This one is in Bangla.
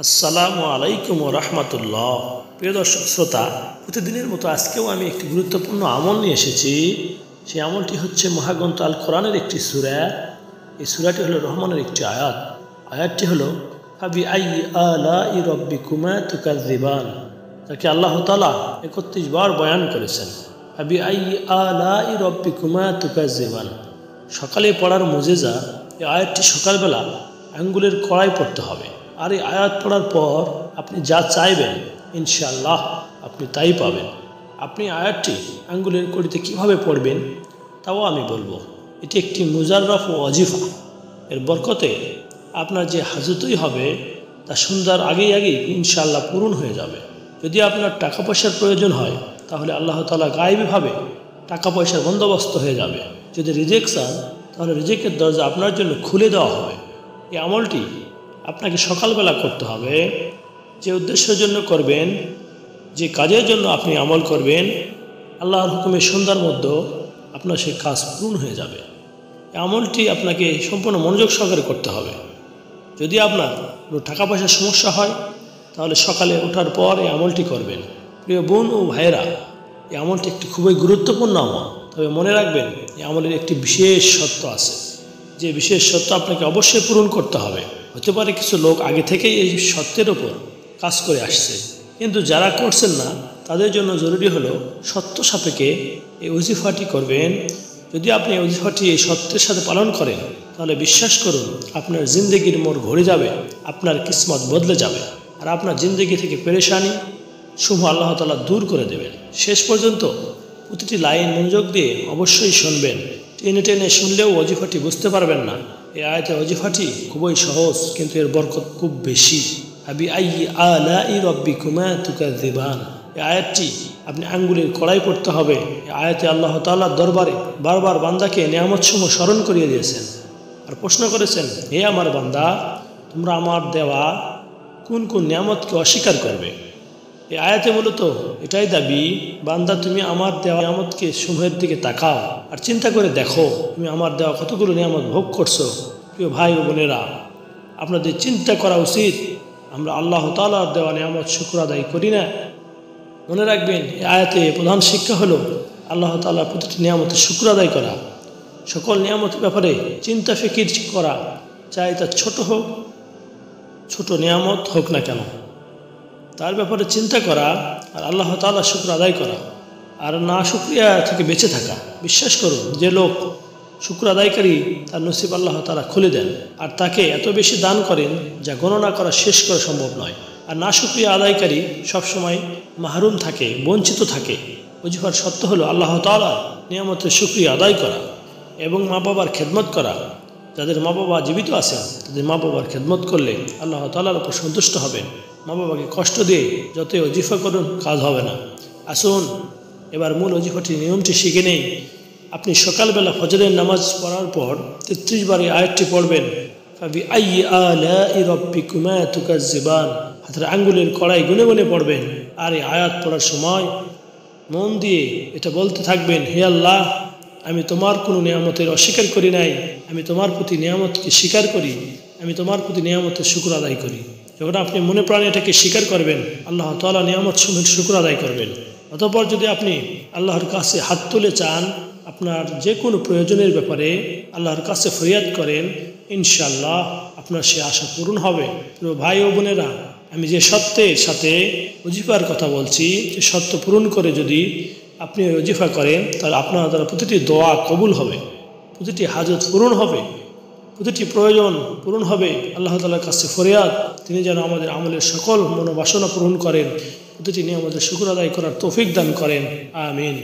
আসসালামু আলাইকুম ওয়া রাহমাতুল্লাহ। প্রিয় দর্শক শ্রোতা, প্রতিদিনের মতো আজকেও আমি একটি গুরুত্বপূর্ণ আমল নিয়ে এসেছি। সেই আমলটি হচ্ছে মহাগ্রন্থ আল কোরআনের একটি সূরা। এই সূরাটি হলো রহমানের একটি আয়াত। আয়াতটি হলো ফাবি আইয়ি আলাই রাব্বিকুমা তুকাযযিবান, যাকে আল্লাহ তাআলা ৩১ বার বয়ান করেছেন। ফাবি আইয়ি আলাই রাব্বিকুমা তুকাযযিবান, সকালে পড়ার মুজিজা। এই আয়াতটি সকালবেলা আঙ্গুলের কড়াই পড়তে হবে। আর এই আয়াত পড়ার পর আপনি যা চাইবেন ইনশাআল্লাহ আপনি তাই পাবেন। আপনি আয়াতটি আঙ্গুলের কড়িতে কিভাবে পড়বেন তাও আমি বলবো। এটি একটি মুজাররফ ও ওয়াজিফা। এর বরকতে আপনার যে হাজতই হবে তা সন্ধ্যার আগেই ইনশাআল্লাহ পূরণ হয়ে যাবে। যদি আপনার টাকা পয়সার প্রয়োজন হয় তাহলে আল্লাহ তাআলা গায়েবীভাবে টাকা পয়সার বন্দোবস্ত হয়ে যাবে। যদি রিজিক চান তাহলে রিজিকের দরজা আপনার জন্য খুলে দেওয়া হবে। এই আমলটি আপনাকে সকালবেলা করতে হবে। যে উদ্দেশ্যের জন্য করবেন, যে কাজের জন্য আপনি আমল করবেন, আল্লাহর হুকুমে সন্ধ্যার মধ্যে আপনার সেই কাজ পূর্ণ হয়ে যাবে। এই আমলটি আপনাকে সম্পূর্ণ মনোযোগ সহকারে করতে হবে। যদি আপনার কোনো টাকা পয়সার সমস্যা হয় তাহলে সকালে ওঠার পর এই আমলটি করবেন। প্রিয় বোন ও ভাইয়েরা, এই আমলটি একটি খুবই গুরুত্বপূর্ণ আমল। তবে মনে রাখবেন, এই আমলের একটি বিশেষ শর্ত আছে। যে বিশেষ শর্ত আপনাকে অবশ্যই পূরণ করতে হবে। হতে পারে কিছু লোক আগে থেকেই এই শর্তের ওপর কাজ করে আসছে, কিন্তু যারা করছেন না তাদের জন্য জরুরি হলো শর্ত সাপেক্ষে এই ওজিফাটি করবেন। যদি আপনি এই ওজিফাটি এই শর্তের সাথে পালন করেন তাহলে বিশ্বাস করুন আপনার জিন্দগির মোড় ঘুরে যাবে, আপনার কিসমত বদলে যাবে, আর আপনার জিন্দগি থেকে পেরেশানি সমূহ আল্লাহ তাআলা দূর করে দেবেন। শেষ পর্যন্ত প্রতিটি লাইন মনোযোগ দিয়ে অবশ্যই শুনবেন। টেনে টেনে শুনলেও ওজিফাটি বুঝতে পারবেন না। এই আয়াতের ওজিফাটি খুবই সহজ, কিন্তু এর বরকত খুব বেশি। ফাবি আইয়ি আলাই রাব্বিকুমা তুকাযযিবান, এই আয়াতটি আপনি আঙ্গুলের কড়াই পড়তে হবে। এই আয়াতে আল্লাহ তাআলার দরবারে বারবার বান্দাকে নিয়ামতসমূহ স্মরণ করিয়ে দিয়েছেন আর প্রশ্ন করেছেন, হে আমার বান্দা, তোমরা আমার দেওয়া কোন কোন নিয়ামতকে অস্বীকার করবে। এই আয়াতে মূলত এটাই দাবি, বান্দা তুমি আমার দেওয়া নিয়ামতকে সমূহের দিকে তাকাও আর চিন্তা করে দেখো তুমি আমার দেওয়া কতগুলো নিয়ামত ভোগ করছো। প্রিয় ভাই ও বোনেরা, আপনাদের চিন্তা করা উচিত আমরা আল্লাহ তাআলার দেওয়া নিয়ামত শুকর আদায় করি না। মনে রাখবেন, এই আয়াতে প্রধান শিক্ষা হলো আল্লাহ তাআলার প্রতিটি নিয়ামতের শুকর আদায় করা, সকল নিয়ামতের ব্যাপারে চিন্তা ফিকির করা, চাই তা ছোট নিয়ামত হোক না কেন তার ব্যাপারে চিন্তা করা আর আল্লাহ তাআলা শুকর আদায় করা আর না শুকরিয়া থেকে বেঁচে থাকা। বিশ্বাস করুন, যে লোক শুকর আদায়কারী তার নসিব আল্লাহ তাআলা খুলে দেন আর তাকে এত বেশি দান করেন যা গণনা করা শেষ করা সম্ভব নয়। আর না শুকরিয়া আদায়কারী সবসময় মাহরুম থাকে, বঞ্চিত থাকে। ওজিফার সত্য হলো আল্লাহ তাআলা নিয়ামতের শুকরিয়া আদায় করা এবং মা বাবার খেদমত করা। যাদের মা বাবা জীবিত আছেন তাদের মা বাবার খেদমত করলে আল্লাহ তাআলার উপর সন্তুষ্ট হবেন। মা বাবাকে কষ্ট দিয়ে যতই ওজিফা করুন কাজ হবে না। আসুন এবার মূল ওজিফাটির নিয়মটি শিখে নেই। আপনি সকালবেলা ফজরের নামাজ পড়ার পর ৩৩ বার এই আয়াতটি পড়বেন। ফাবি আইয়ি আলাই রাব্বিকুমা তুকাযযিবান, হাতের আঙ্গুলের কড়াই গুনে গুনে পড়বেন। আর এই আয়াত পড়ার সময় মন দিয়ে এটা বলতে থাকবেন, হে আল্লাহ, আমি তোমার কোনো নিয়ামতের অস্বীকার করি নাই, আমি তোমার প্রতি নিয়ামতকে স্বীকার করি, আমি তোমার প্রতি নিয়ামতের শুকর আদায় করি। যখন আপনি মনে প্রাণে এটাকে স্বীকার করবেন আল্লাহ তাআলা নিয়ামত সমূহের শুকর আদায় করবেন। অতঃপর যদি আপনি আল্লাহর কাছে হাত তুলে চান, আপনার যে কোনো প্রয়োজনের ব্যাপারে আল্লাহর কাছে ফরিয়াদ করেন, ইনশাআল্লাহ আপনার সে আশা পূরণ হবে। তো ভাই ও বোনেরা, আমি যে সত্যের সাথে ওজিফার কথা বলছি, সে সত্য পূরণ করে যদি আপনি ওজিফা করেন তাহলে আপনার দ্বারা প্রতিটি দোয়া কবুল হবে, প্রতিটি হাজত পূরণ হবে, প্রতিটি প্রয়োজন পূরণ হবে। আল্লাহ তাআলার কাছে ফরিয়াদ, তিনি যেন আমাদের আমলের সকল মনোবাসনা পূরণ করেন, প্রতিটি নিয়ামতের শুকর আদায় করার তৌফিক দান করেন। আমিন।